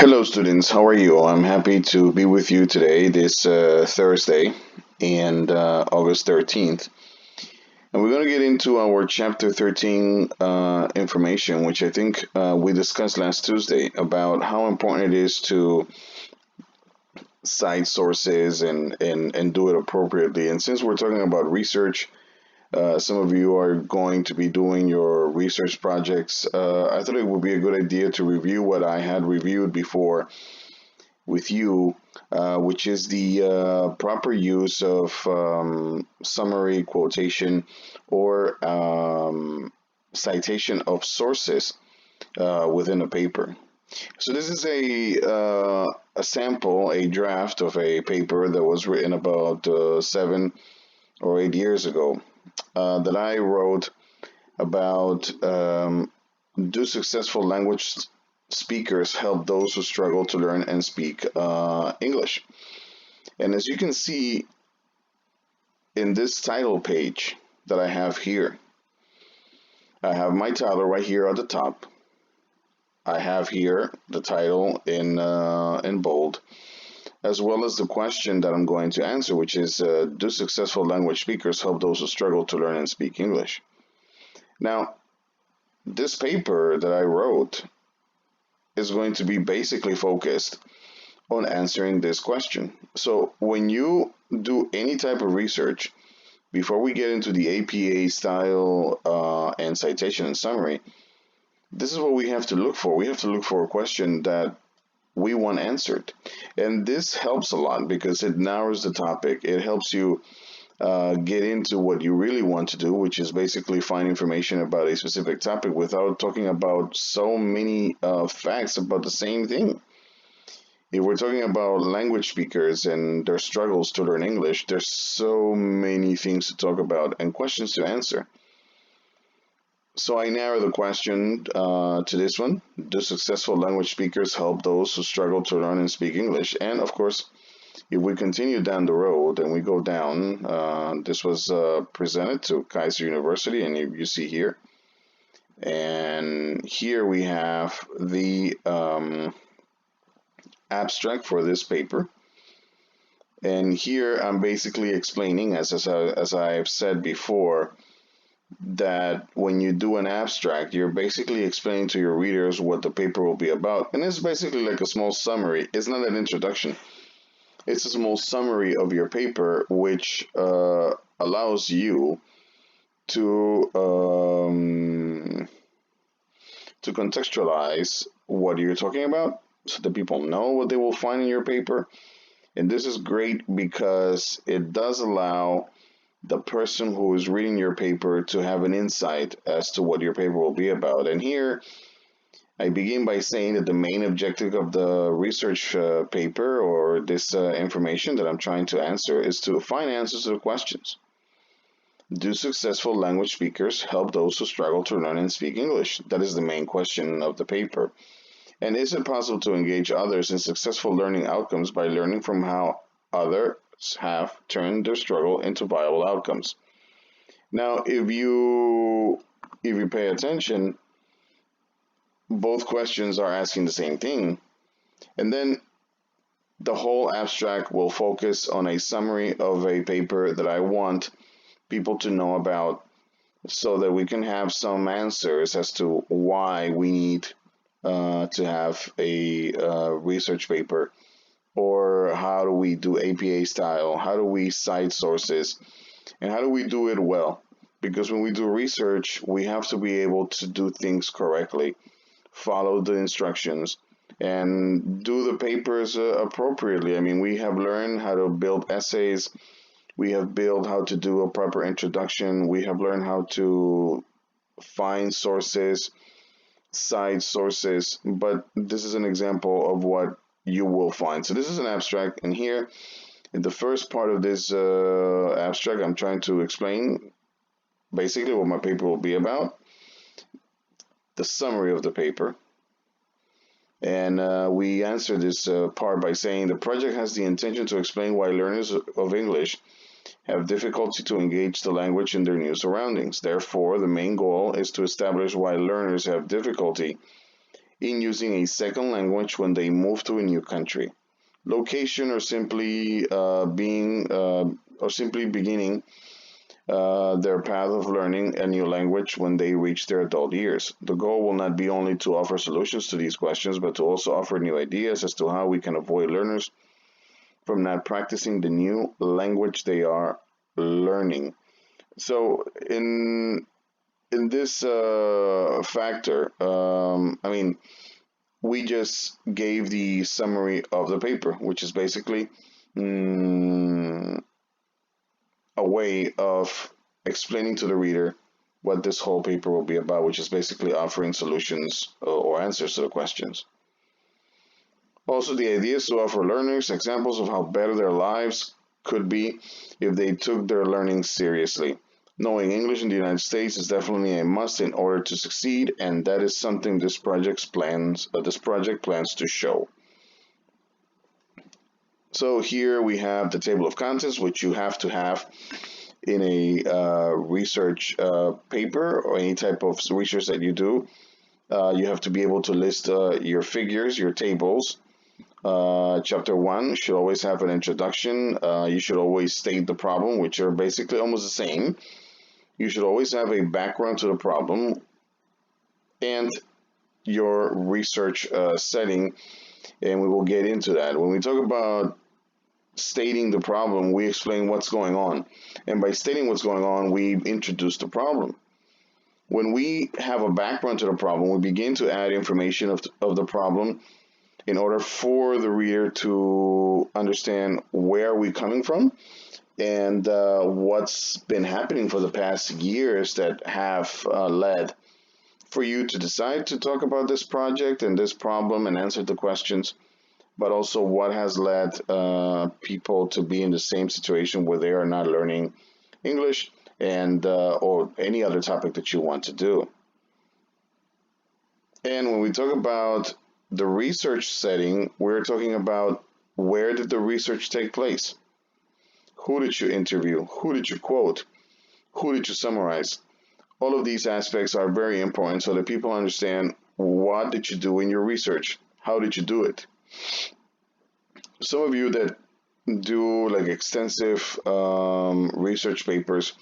Hello, students. How are you? I'm happy to be with you today, this Thursday, and August 13th. And we're going to get into our Chapter 13 information, which I think we discussed last Tuesday about how important it is to cite sources and do it appropriately. And since we're talking about research, some of you are going to be doing your research projects. I thought it would be a good idea to review what I had reviewed before with you, which is the proper use of summary, quotation, or citation of sources within a paper. So this is a sample, a draft of a paper that was written about 7 or 8 years ago that I wrote about do successful language speakers help those who struggle to learn and speak English. And as you can see in this title page that I have here, I have my title right here at the top. I have here the title in bold, as well as the question that I'm going to answer, which is do successful language speakers help those who struggle to learn and speak English? Now, this paper that I wrote is going to be basically focused on answering this question. So when you do any type of research, before we get into the APA style and citation and summary, this is what we have to look for. We have to look for a question that we want answered. And this helps a lot because it narrows the topic. It helps you get into what you really want to do, which is basically find information about a specific topic without talking about so many facts about the same thing. If we're talking about language speakers and their struggles to learn English, there's so many things to talk about and questions to answer. So I narrow the question to this one. Do successful language speakers help those who struggle to learn and speak English? And of course, if we continue down the road and we go down, this was presented to Kaiser University, and you see here. And here we have the abstract for this paper. And here I'm basically explaining, as I've said before, that when you do an abstract, you're basically explaining to your readers what the paper will be about. And it's basically like a small summary. It's not an introduction. It's a small summary of your paper, which allows you to contextualize what you're talking about so that people know what they will find in your paper. And this is great because it does allow the person who is reading your paper to have an insight as to what your paper will be about. And here I begin by saying that the main objective of the research paper or this information that I'm trying to answer is to find answers to the questions. Do successful language speakers help those who struggle to learn and speak English? That is the main question of the paper. And is it possible to engage others in successful learning outcomes by learning from how others have turned their struggle into viable outcomes? Now, if you pay attention, both questions are asking the same thing. And then the whole abstract will focus on a summary of a paper that I want people to know about so that we can have some answers as to why we need to have a research paper, or how do we do APA style, how do we cite sources, and how do we do it well. Because when we do research, we have to be able to do things correctly, follow the instructions, and do the papers appropriately. I mean, we have learned how to build essays, we have built how to do a proper introduction, we have learned how to find sources, cite sources, but this is an example of what you will find. So this is an abstract, and here in the first part of this abstract, I'm trying to explain basically what my paper will be about, the summary of the paper. And we answer this part by saying the project has the intention to explain why learners of English have difficulty to engage the language in their new surroundings. Therefore, the main goal is to establish why learners have difficulty in using a second language when they move to a new country. Location, or simply beginning their path of learning a new language when they reach their adult years. The goal will not be only to offer solutions to these questions, but to also offer new ideas as to how we can avoid learners from not practicing the new language they are learning. So, in this factor, we just gave the summary of the paper, which is basically mm, a way of explaining to the reader what this whole paper will be about, which is basically offering solutions or answers to the questions. Also, the idea is to offer learners examples of how better their lives could be if they took their learning seriously. Knowing English in the United States is definitely a must in order to succeed, and that is something this project plans to show. So here we have the table of contents, which you have to have in a research paper or any type of research that you do. You have to be able to list your figures, your tables. Chapter 1 should always have an introduction. You should always state the problem, which are basically almost the same. You should always have a background to the problem and your research setting, and we will get into that. When we talk about stating the problem, we explain what's going on. And by stating what's going on, we introduce the problem. When we have a background to the problem, we begin to add information of the problem in order for the reader to understand where we're coming from and what's been happening for the past years that have led for you to decide to talk about this project and this problem and answer the questions, but also what has led people to be in the same situation where they are not learning English and or any other topic that you want to do. And when we talk about the research setting, we're talking about where did the research take place? Who did you interview? Who did you quote? Who did you summarize? All of these aspects are very important so that people understand what did you do in your research? How did you do it? Some of you that do like extensive research papers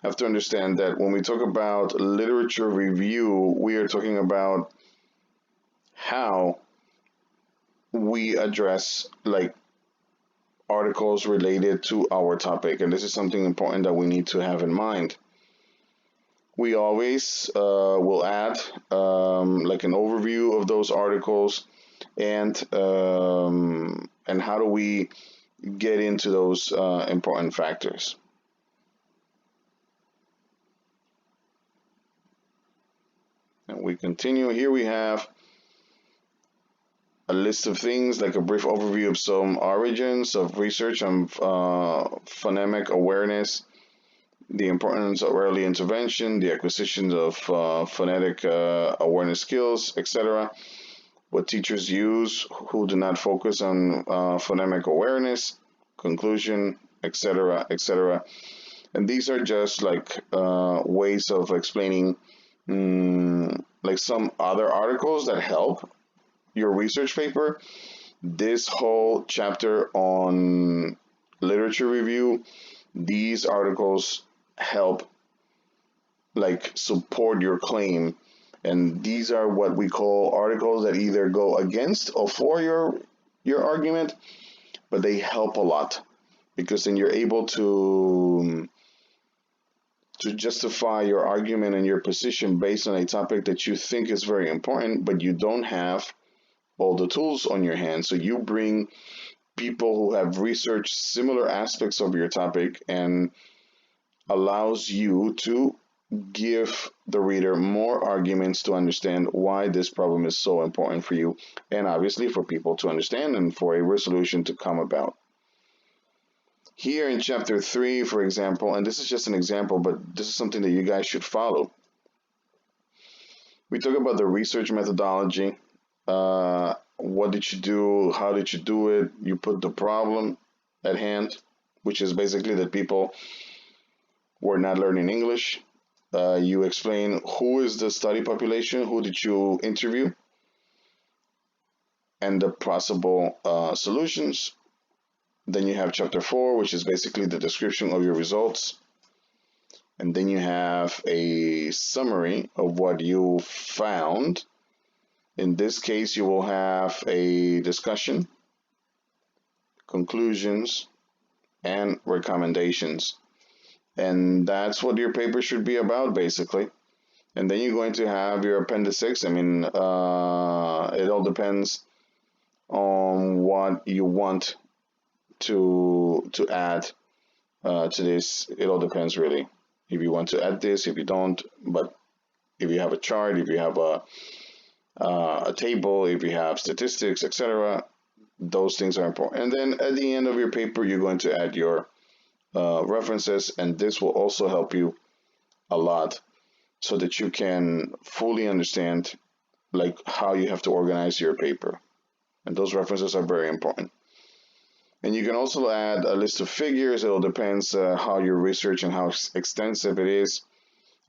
have to understand that when we talk about literature review, we are talking about how we address like articles related to our topic, and this is something important that we need to have in mind. We always will add like an overview of those articles and how do we get into those important factors. And we continue. Here we have a list of things like a brief overview of some origins of research on phonemic awareness, the importance of early intervention, the acquisition of phonetic awareness skills, etc. What teachers use who do not focus on phonemic awareness, conclusion, etc., etc. And these are just like ways of explaining like some other articles that help your research paper. This whole chapter on literature review, these articles help like support your claim, and these are what we call articles that either go against or for your argument, but they help a lot because then you're able to justify your argument and your position based on a topic that you think is very important, but you don't have all the tools on your hands. So you bring people who have researched similar aspects of your topic and allows you to give the reader more arguments to understand why this problem is so important for you, and obviously for people to understand and for a resolution to come about. Here in chapter 3, for example, and this is just an example, but this is something that you guys should follow. We talk about the research methodology. What did you do? How did you do it? You put the problem at hand, which is basically that people were not learning English. You explain who is the study population, who did you interview, and the possible solutions. Then you have chapter 4, which is basically the description of your results. And then you have a summary of what you found. In this case, you will have a discussion, conclusions, and recommendations. And that's what your paper should be about, basically. And then you're going to have your appendix. I mean, it all depends on what you want to add to this. It all depends, really. If you want to add this, if you don't, but if you have a chart, if you have a table, if you have statistics, etc., those things are important. And then at the end of your paper, you're going to add your references, and this will also help you a lot so that you can fully understand like how you have to organize your paper. And those references are very important. And you can also add a list of figures. It all depends how your research and how extensive it is.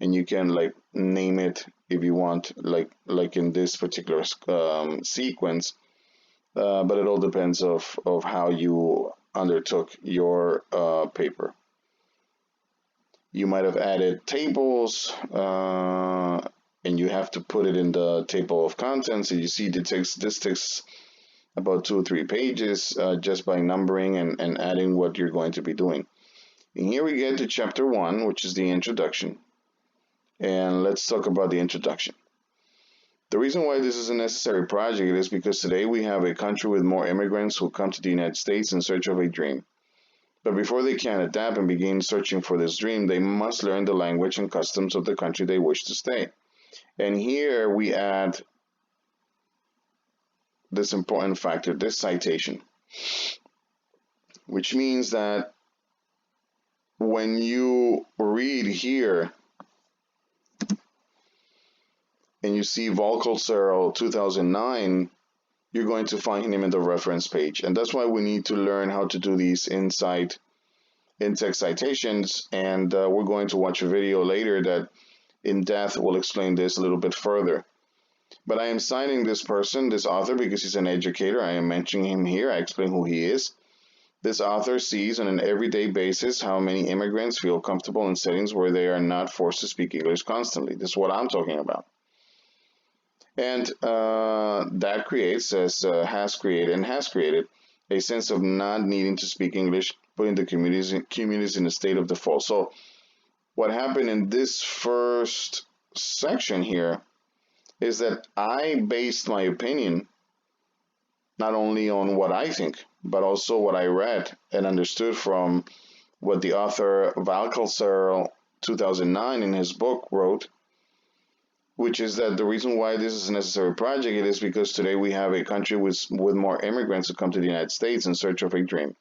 And you can like name it if you want, like in this particular sequence. But it all depends of how you undertook your paper. You might have added tables, and you have to put it in the table of contents. And you see this takes about 2 or 3 pages just by numbering and adding what you're going to be doing. And here we get to chapter 1, which is the introduction. And let's talk about the introduction. The reason why this is a necessary project is because today we have a country with more immigrants who come to the United States in search of a dream. But before they can adapt and begin searching for this dream, they must learn the language and customs of the country they wish to stay. And here we add this important factor, this citation, which means that when you read here and you see Valkelserl 2009, you're going to find him in the reference page. And that's why we need to learn how to do these in-text citations. And we're going to watch a video later that in depth will explain this a little bit further. But I am citing this person, this author, because he's an educator. I am mentioning him here. I explain who he is. This author sees on an everyday basis how many immigrants feel comfortable in settings where they are not forced to speak English constantly. This is what I'm talking about. And that creates, has created a sense of not needing to speak English, putting the communities in a state of default. So what happened in this first section here is that I based my opinion not only on what I think, but also what I read and understood from what the author Valkelserl 2009 in his book wrote, which is that the reason why this is a necessary project it is because today we have a country with more immigrants who come to the United States in search of a dream.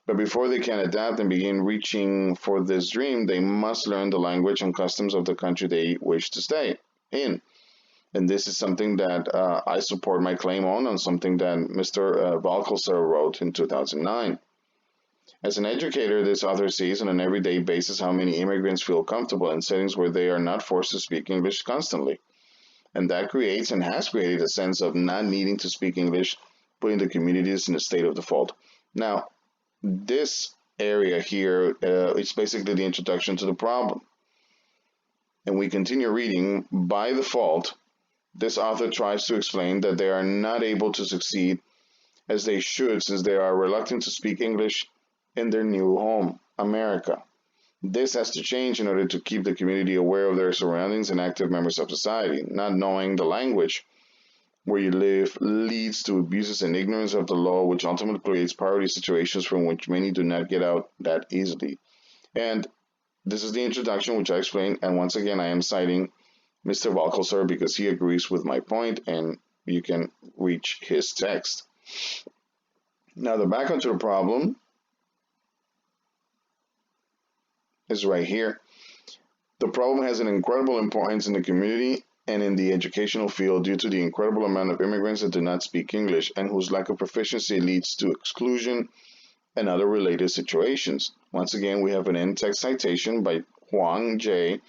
But before they can adapt and begin reaching for this dream, they must learn the language and customs of the country they wish to stay in. And this is something that I support my claim on something that Mr. Valkelserl wrote in 2009. As an educator, this author sees on an everyday basis how many immigrants feel comfortable in settings where they are not forced to speak English constantly. And that creates and has created a sense of not needing to speak English, putting the communities in a state of default. Now, this area here, it's basically the introduction to the problem. And we continue reading. By default, this author tries to explain that they are not able to succeed as they should since they are reluctant to speak English in their new home, America. This has to change in order to keep the community aware of their surroundings and active members of society. Not knowing the language where you live leads to abuses and ignorance of the law, which ultimately creates poverty situations from which many do not get out that easily. And this is the introduction, which I explained, and once again I am citing Mr. Valkelserl because he agrees with my point, and you can reach his text. Now the background to the problem is right here. The problem has an incredible importance in the community and in the educational field due to the incredible amount of immigrants that do not speak English and whose lack of proficiency leads to exclusion and other related situations. Once again, we have an in-text citation by Huang J.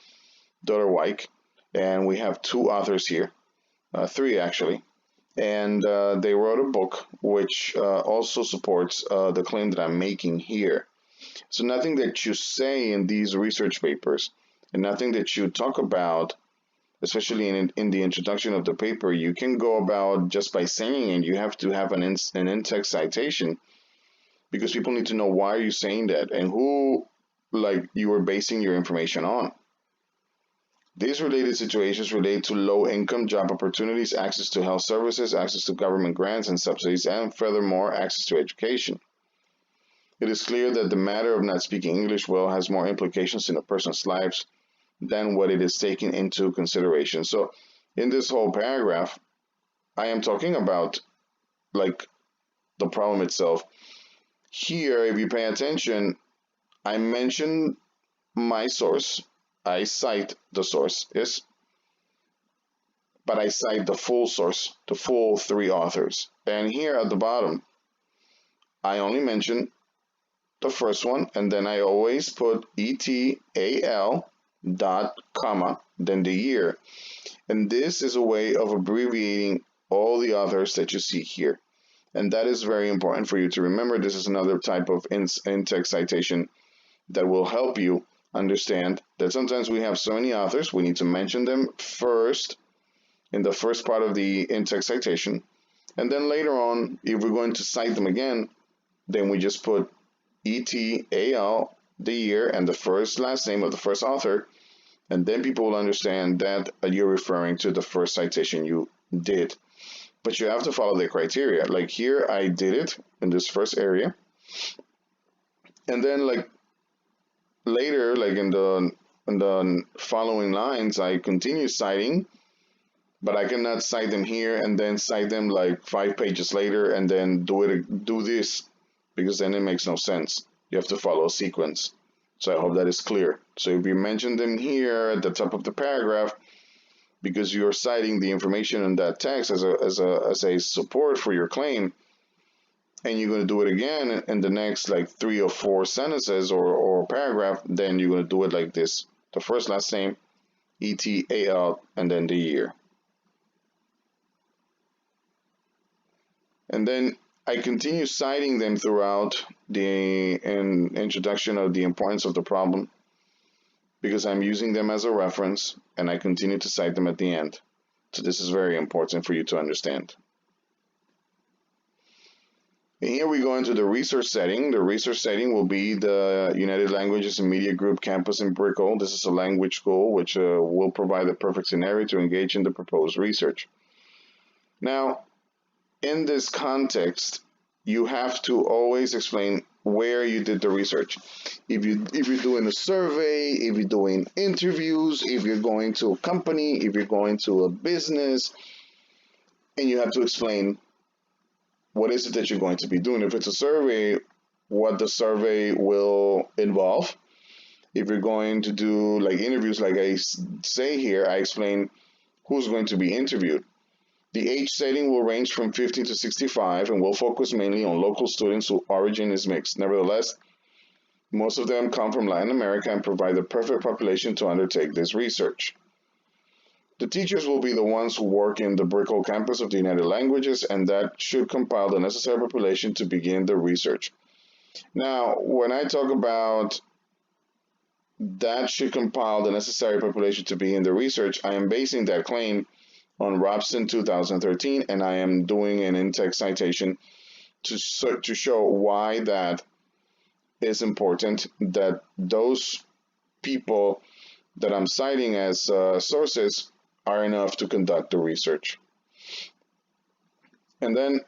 Dotterweich, and we have 2 authors here, 3 actually. And they wrote a book which also supports the claim that I'm making here. So nothing that you say in these research papers and nothing that you talk about, especially in the introduction of the paper, you can go about just by saying it. You have to have an in-text citation because people need to know why you're saying that and who like you are basing your information on. These related situations relate to low income job opportunities, access to health services, access to government grants and subsidies, and furthermore, access to education. It is clear that the matter of not speaking English well has more implications in a person's lives than what it is taken into consideration. So, in this whole paragraph, I am talking about like the problem itself. Here, if you pay attention, I mention my source. I cite the source, yes, but I cite the full source, the full three authors. And here at the bottom, I only mention the first one, and then I always put ETAL dot comma, then the year. And this is a way of abbreviating all the authors that you see here. And that is very important for you to remember. This is another type of in-text citation that will help you understand that sometimes we have so many authors, we need to mention them first in the first part of the in-text citation. And then later on, if we're going to cite them again, then we just put ETAL, the year, and the first last name of the first author, and then people will understand that you're referring to the first citation you did. But you have to follow the criteria. Like here, I did it in this first area, and then like later, like in the following lines, I continue citing, but I cannot cite them here and then cite them like 5 pages later and then do this because then it makes no sense. You have to follow a sequence. So I hope that is clear. So if you mention them here at the top of the paragraph, because you're citing the information in that text as a support for your claim, and you're going to do it again in the next like 3 or 4 sentences or paragraph, then you're going to do it like this: the first last name, ETAL, and then the year. And then I continue citing them throughout the introduction of the importance of the problem because I'm using them as a reference, and I continue to cite them at the end. So this is very important for you to understand. And here we go into the research setting. The research setting will be the United Languages and Media Group campus in Brickell. This is a language school which will provide the perfect scenario to engage in the proposed research. Now, in this context, you have to always explain where you did the research. If you're doing a survey, if you're doing interviews, if you're going to a company, if you're going to a business, and you have to explain what is it that you're going to be doing. If it's a survey, what the survey will involve. If you're going to do like interviews, like I say here, I explain who's going to be interviewed. The age setting will range from 15 to 65 and will focus mainly on local students whose origin is mixed. Nevertheless, most of them come from Latin America and provide the perfect population to undertake this research. The teachers will be the ones who work in the Brickell campus of the United Languages, and that should compile the necessary population to begin the research. Now, when I talk about that should compile the necessary population to begin the research, I am basing that claim on Robson 2013, and I am doing an in-text citation to show why that is important, that those people that I'm citing as sources are enough to conduct the research. And then,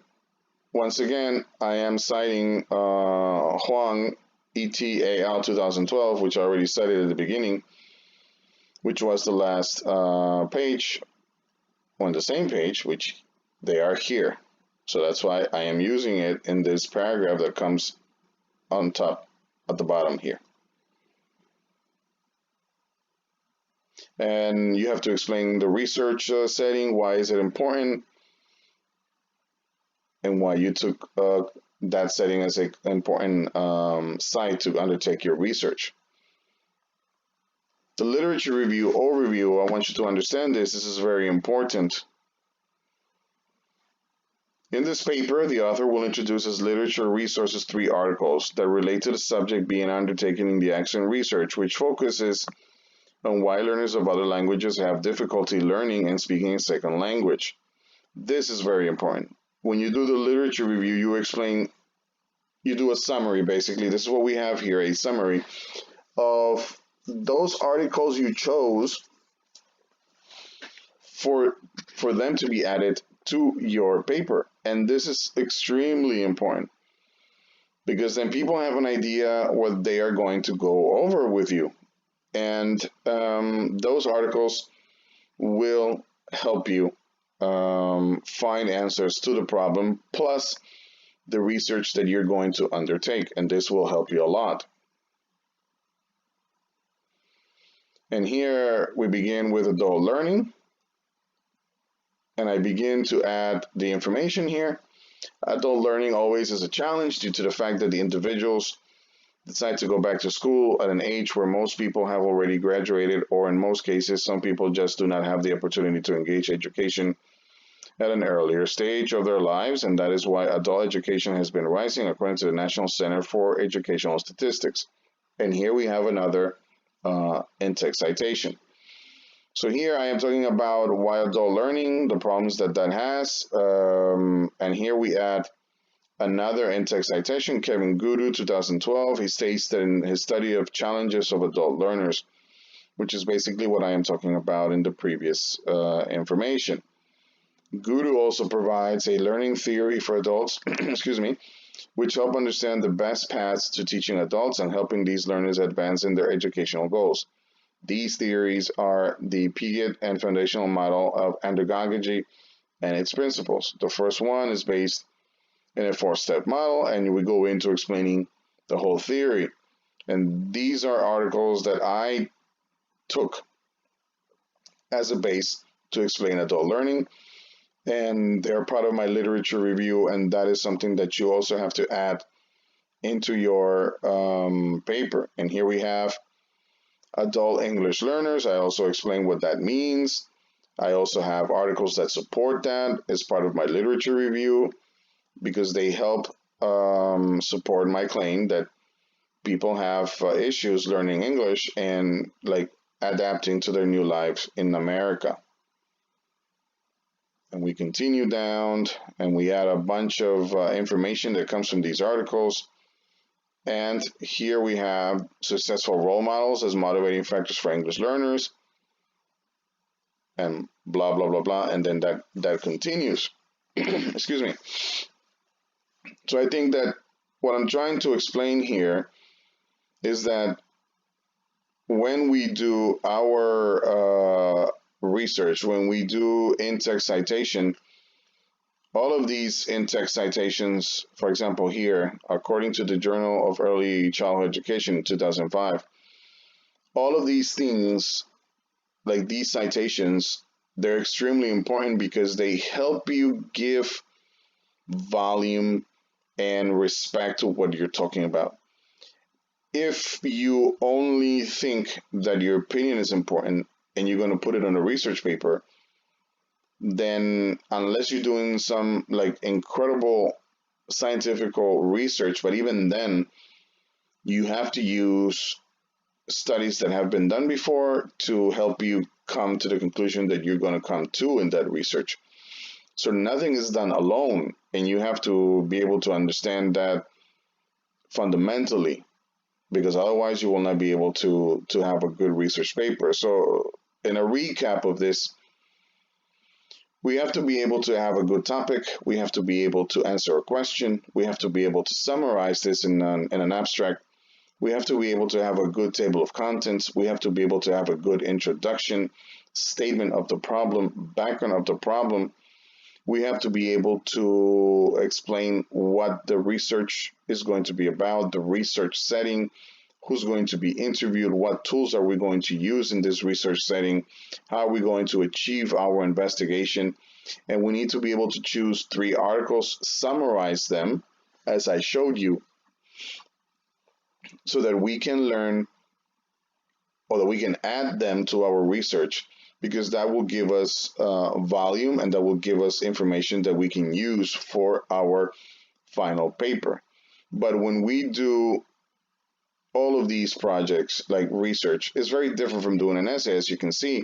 once again, I am citing Huang et al. 2012, which I already cited at the beginning, which was the last page on the same page, which they are here. So that's why I am using it in this paragraph that comes on top at the bottom here. And you have to explain the research setting, why is it important, and why you took that setting as an important site to undertake your research. The literature review overview, I want you to understand this. This is very important. In this paper, the author will introduce as literature resources 3 articles that relate to the subject being undertaken in the Action research, which focuses on why learners of other languages have difficulty learning and speaking a second language. This is very important. When you do the literature review, you do a summary basically. This is what we have here, a summary of those articles you chose for them to be added to your paper. And this is extremely important because then people have an idea what they are going to go over with you. And those articles will help you find answers to the problem, plus the research that you're going to undertake, and this will help you a lot. And here we begin with adult learning, and I begin to add the information here. Adult learning always is a challenge due to the fact that the individuals decide to go back to school at an age where most people have already graduated, or in most cases, some people just do not have the opportunity to engage education at an earlier stage of their lives, and that is why adult education has been rising according to the National Center for Educational Statistics. And here we have another in-text citation. So here I am talking about why adult learning, the problems that has, and here we add another in-text citation, Kevin Guru, 2012. He states that in his study of challenges of adult learners, which is basically what I am talking about in the previous information. Guru also provides a learning theory for adults, excuse me, which help understand the best paths to teaching adults and helping these learners advance in their educational goals. These theories are the Piaget and foundational model of andragogy and its principles. The first one is based in a 4-step model, and we go into explaining the whole theory. And these are articles that I took as a base to explain adult learning, and they're part of my literature review, and that is something that you also have to add into your paper. And here we have adult English learners. I also explain what that means. I also have articles that support that as part of my literature review because they help support my claim that people have issues learning English and like adapting to their new lives in America. And we continue down and we add a bunch of information that comes from these articles. And here we have successful role models as motivating factors for English learners and blah, blah, blah, blah. And then that continues. Excuse me. So I think that what I'm trying to explain here is that when we do our research, when we do in-text citation, all of these in-text citations, for example here, according to the Journal of Early Childhood Education in 2005, all of these things, like these citations, they're extremely important because they help you give volume and respect to what you're talking about. If you only think that your opinion is important and you're going to put it on a research paper, then unless you're doing some like incredible scientific research, but even then you have to use studies that have been done before to help you come to the conclusion that you're going to come to in that research. So nothing is done alone, and you have to be able to understand that fundamentally, because otherwise you will not be able to have a good research paper. So in a recap of this, we have to be able to have a good topic. We have to be able to answer a question. We have to be able to summarize this in an abstract. We have to be able to have a good table of contents. We have to be able to have a good introduction, statement of the problem, background of the problem. We have to be able to explain what the research is going to be about, the research setting, who's going to be interviewed, what tools are we going to use in this research setting, how are we going to achieve our investigation. And we need to be able to choose 3 articles, summarize them as I showed you, so that we can learn or that we can add them to our research, because that will give us volume, and that will give us information that we can use for our final paper. But when we do all of these projects like research, it's very different from doing an essay, as you can see,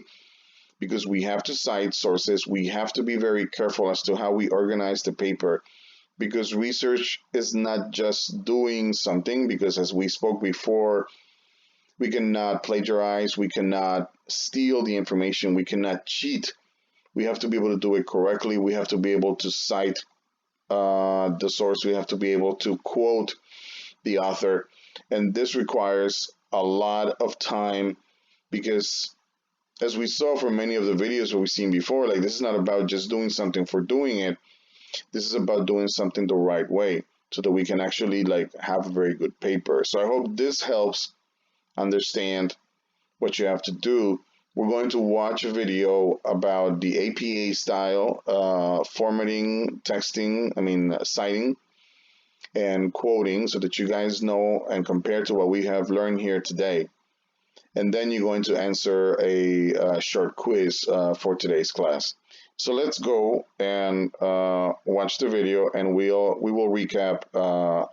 because we have to cite sources. We have to be very careful as to how we organize the paper, because research is not just doing something, because as we spoke before, we cannot plagiarize, we cannot steal the information, we cannot cheat. We have to be able to do it correctly. We have to be able to cite the source. We have to be able to quote the author. And this requires a lot of time, because as we saw from many of the videos that we've seen before, like, this is not about just doing something for doing it. This is about doing something the right way, so that we can actually like have a very good paper. So I hope this helps understand what you have to do. We're going to watch a video about the APA style formatting, texting, citing and quoting, so that you guys know and compare to what we have learned here today. And then you're going to answer a short quiz for today's class. So let's go and watch the video, and we will recap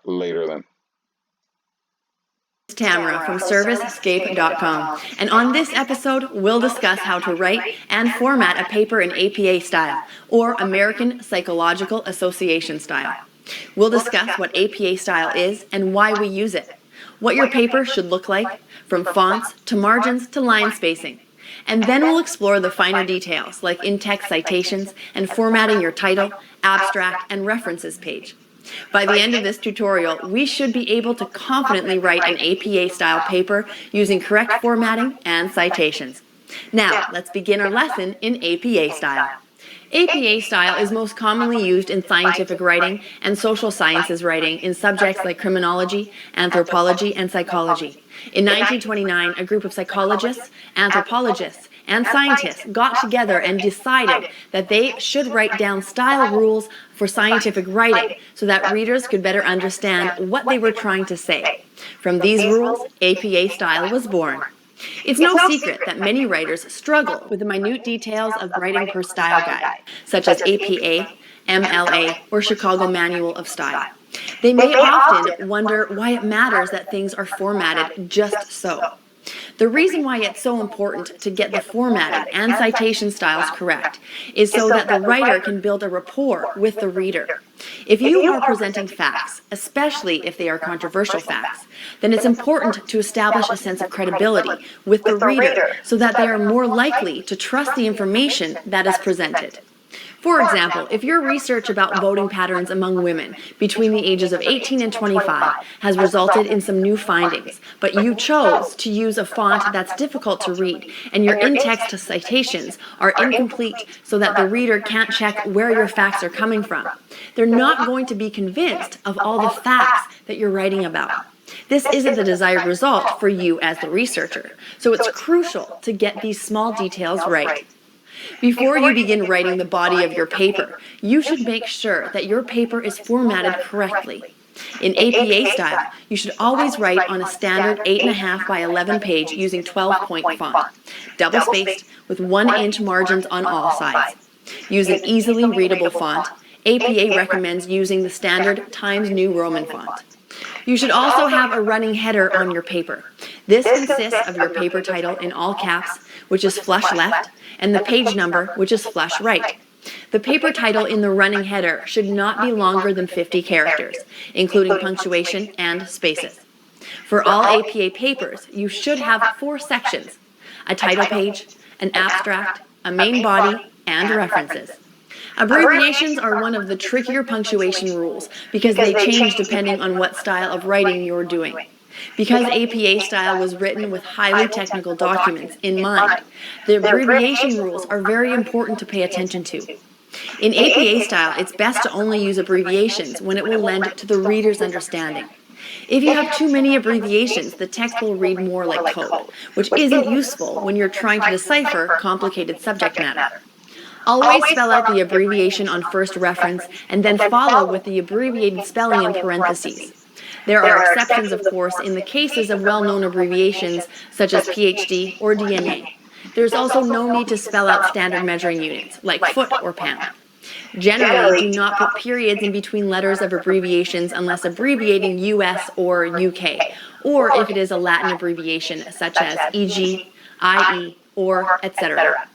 later then. Tamara from ServiceEscape.com, and on this episode we'll discuss how to write and format a paper in APA style, or American Psychological Association style. We'll discuss what APA style is and why we use it, what your paper should look like, from fonts to margins to line spacing. And then we'll explore the finer details like in-text citations and formatting your title, abstract, and references page. By the end of this tutorial, we should be able to confidently write an APA-style paper using correct formatting and citations. Now, let's begin our lesson in APA style. APA style is most commonly used in scientific writing and social sciences writing in subjects like criminology, anthropology, and psychology. In 1929, a group of psychologists, anthropologists, and scientists got together and decided that they should write down style rules for scientific writing so that readers could better understand what they were trying to say. From these rules, APA style was born. It's no secret that many writers struggle with the minute details of writing per style guide, such as APA, MLA, or Chicago Manual of Style. They may often wonder why it matters that things are formatted just so. The reason why it's so important to get the formatting and citation styles correct is so that the writer can build a rapport with the reader. If you are presenting facts, especially if they are controversial facts, then it's important to establish a sense of credibility with the reader so that they are more likely to trust the information that is presented. For example, if your research about voting patterns among women between the ages of 18 and 25 has resulted in some new findings, but you chose to use a font that's difficult to read, and your in-text citations are incomplete so that the reader can't check where your facts are coming from, they're not going to be convinced of all the facts that you're writing about. This isn't the desired result for you as the researcher, so it's crucial to get these small details right. Before you begin writing the body of your paper, you should make sure that your paper is formatted correctly. In APA style, you should always write on a standard 8.5 by 11 page using 12-point font, double-spaced with 1-inch margins on all sides. Use an easily readable font. APA recommends using the standard Times New Roman font. You should also have a running header on your paper. This consists of your paper title in all caps, which is flush left, and the page number, which is flush right. The paper title in the running header should not be longer than 50 characters, including punctuation and spaces. For all APA papers, you should have 4 sections: a title page, an abstract, a main body, and references. Abbreviations are one of the trickier punctuation rules because they change depending on what style of writing you're doing. Because APA style was written with highly technical documents in mind, the abbreviation rules are very important to pay attention to. In APA style, it's best to only use abbreviations when it will lend to the reader's understanding. If you have too many abbreviations, the text will read more like code, which isn't useful when you're trying to decipher complicated subject matter. Always spell out the abbreviation on first reference and then follow with the abbreviated spelling in parentheses. There are exceptions, of course, in the cases of well-known abbreviations such as PhD or DNA. There's also no need to spell out standard measuring units, like foot or pound. Generally, do not put periods in between letters of abbreviations unless abbreviating US or UK, or if it is a Latin abbreviation such as e.g., IE, or etc.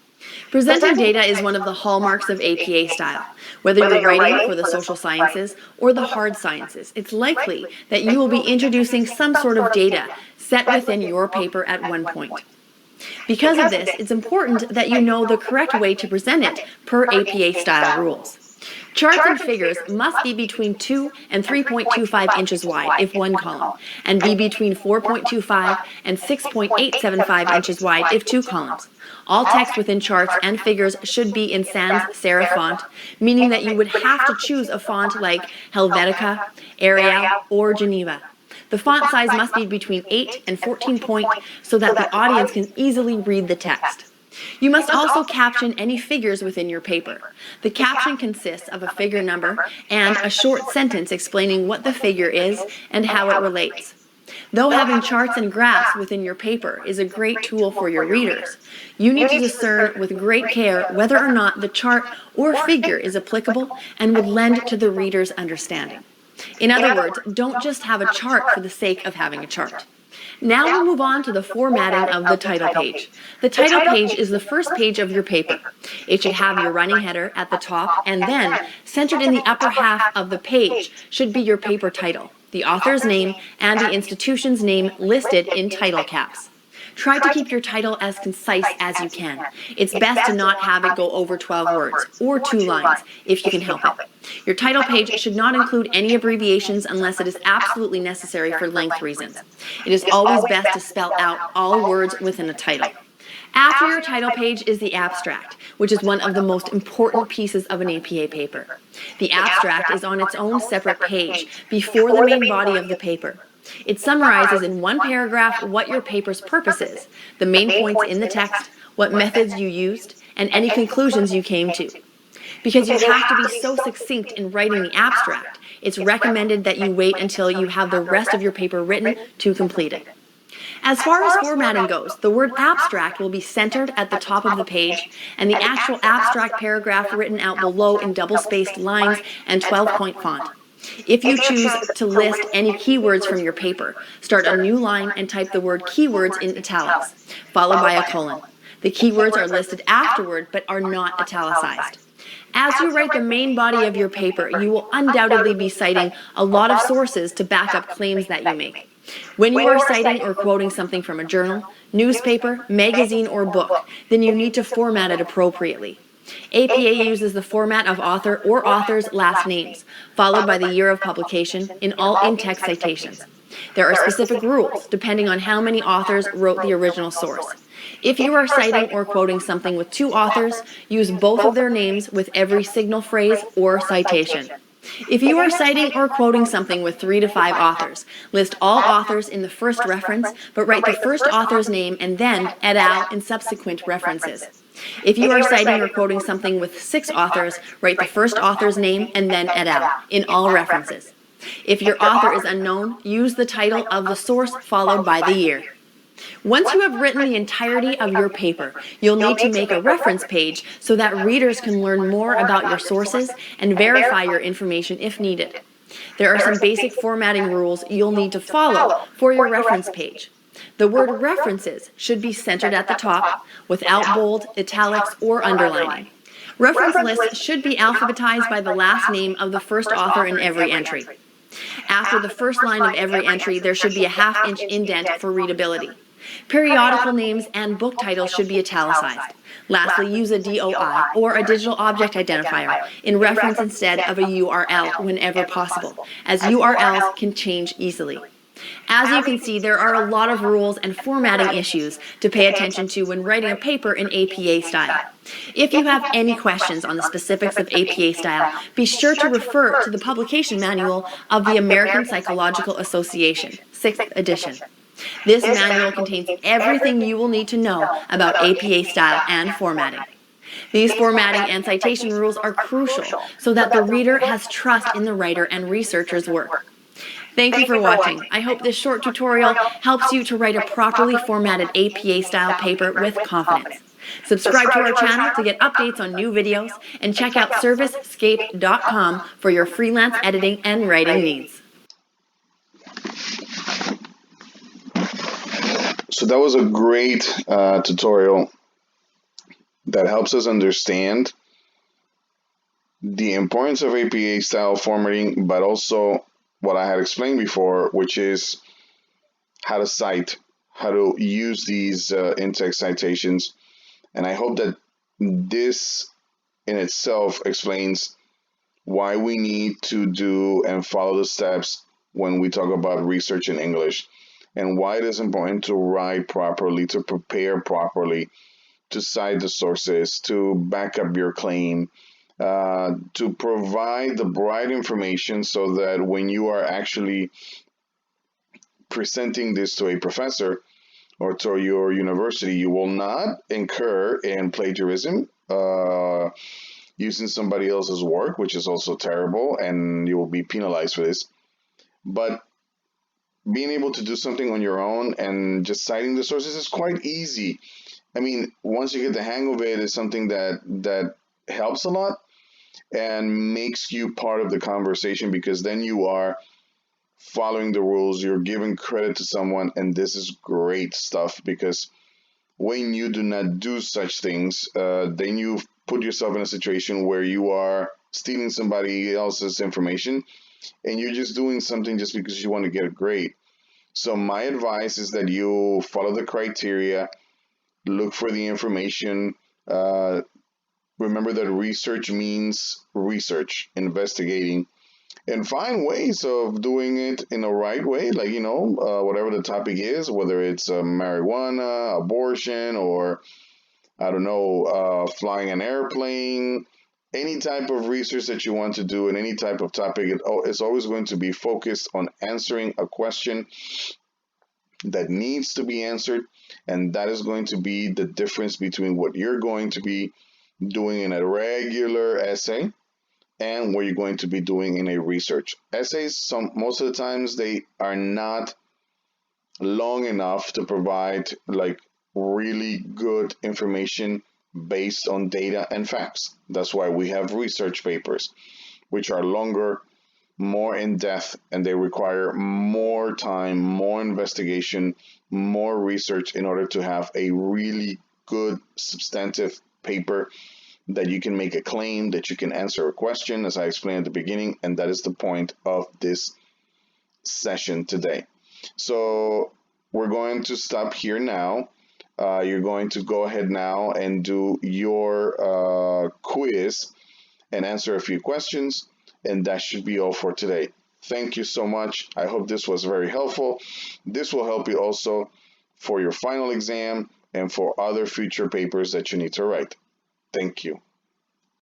Presenting data is one of the hallmarks of APA style. Whether you're writing for the social sciences or the hard sciences, it's likely that you will be introducing some sort of data set within your paper at one point. Because of this, it's important that you know the correct way to present it per APA style rules. Charts and figures must be between 2 and 3.25 inches wide if one column, and be between 4.25 and 6.875 inches wide if two columns. All text within charts and figures should be in sans serif font, meaning that you would have to choose a font like Helvetica, Arial, or Geneva. The font size must be between 8 and 14 point so that the audience can easily read the text. You must also caption any figures within your paper. The caption consists of a figure number and a short sentence explaining what the figure is and how it relates. Though having charts and graphs within your paper is a great tool for your readers, you need to discern with great care whether or not the chart or figure is applicable and would lend to the reader's understanding. In other words, don't just have a chart for the sake of having a chart. Now we'll move on to the formatting of the title page. The title page is the first page of your paper. It should have your running header at the top, and then, centered in the upper half of the page, should be your paper title, the author's name, and the institution's name listed in title caps. Try to keep your title as concise as you can. It's best to not have it go over 12 words, or 2 lines, if you can help it. Your title page should not include any abbreviations unless it is absolutely necessary for length reasons. It is always best to spell out all words within a title. After your title page is the abstract, which is one of the most important pieces of an APA paper. The abstract is on its own separate page before the main body of the paper. It summarizes in one paragraph what your paper's purpose is, the main points in the text, what methods you used, and any conclusions you came to. Because you have to be so succinct in writing the abstract, it's recommended that you wait until you have the rest of your paper written to complete it. As far as formatting goes, the word abstract will be centered at the top of the page, and the actual abstract paragraph written out below in double-spaced lines and 12-point font. If you choose to list any keywords from your paper, start a new line and type the word keywords in italics, followed by a colon. The keywords are listed afterward but are not italicized. As you write the main body of your paper, you will undoubtedly be citing a lot of sources to back up claims that you make. When you are citing or quoting something from a journal, newspaper, magazine, or book, then you need to format it appropriately. APA uses the format of author or author's last names, followed by the year of publication in all in-text citations. There are specific rules depending on how many authors wrote the original source. If you are citing or quoting something with 2 authors, use both of their names with every signal phrase or citation. If you are citing or quoting something with 3 to 5 authors, list all authors in the first reference, but write the first author's name and then et al. In subsequent references. If you are citing or quoting something with 6 authors, write the first author's name and then et al. In all references. If your author is unknown, use the title of the source followed by the year. Once you have written the entirety of your paper, you'll need to make a reference page so that readers can learn more about your sources and verify your information if needed. There are some basic formatting rules you'll need to follow for your reference page. The word references should be centered at the top, without bold, italics, or underlining. Reference lists should be alphabetized by the last name of the first author in every entry. After the first line of every entry, there should be a half-inch indent for readability. Periodical names and book titles should be italicized. Lastly, use a DOI, or a digital object identifier, in reference instead of a URL whenever possible, as URLs can change easily. As you can see, there are a lot of rules and formatting issues to pay attention to when writing a paper in APA style. If you have any questions on the specifics of APA style, be sure to refer to the publication manual of the American Psychological Association, 6th edition. This manual contains everything you will need to know about APA style and formatting. These formatting and citation rules are crucial so that the reader has trust in the writer and researcher's work. Thank you for watching. I hope this short tutorial helps you to write a properly formatted APA style paper with confidence. Subscribe to our channel to get updates on new videos, and check out servicescape.com for your freelance editing and writing needs. So that was a great tutorial that helps us understand the importance of APA style formatting, but also what I had explained before, which is how to cite, how to use these in-text citations. And I hope that this in itself explains why we need to do and follow the steps when we talk about research in English, and why it is important to write properly, to prepare properly, to cite the sources, to back up your claim, to provide the right information so that when you are actually presenting this to a professor or to your university, you will not incur in plagiarism, using somebody else's work, which is also terrible, and you will be penalized for this. But being able to do something on your own and just citing the sources is quite easy. I mean, once you get the hang of it, it's something that helps a lot and makes you part of the conversation, because then you are following the rules, you're giving credit to someone, and this is great stuff, because when you do not do such things, then you put yourself in a situation where you are stealing somebody else's information, and you're just doing something just because you want to get a grade. So my advice is that you follow the criteria, look for the information. Remember that research means research, investigating, and find ways of doing it in a right way. Like, whatever the topic is, whether it's marijuana, abortion, or I don't know, flying an airplane, any type of research that you want to do in any type of topic, it's always going to be focused on answering a question that needs to be answered. And that is going to be the difference between what you're going to be doing in a regular essay and what you're going to be doing in a research. Essays, most of the times, they are not long enough to provide like really good information based on data and facts. That's why we have research papers, which are longer, more in depth, and they require more time, more investigation, more research in order to have a really good substantive paper that you can make a claim, that you can answer a question, as I explained at the beginning, and that is the point of this session today. So we're going to stop here now. You're going to go ahead now and do your quiz and answer a few questions, and that should be all for today. Thank you so much. I hope this was very helpful. This will help you also for your final exam and for other future papers that you need to write. Thank you.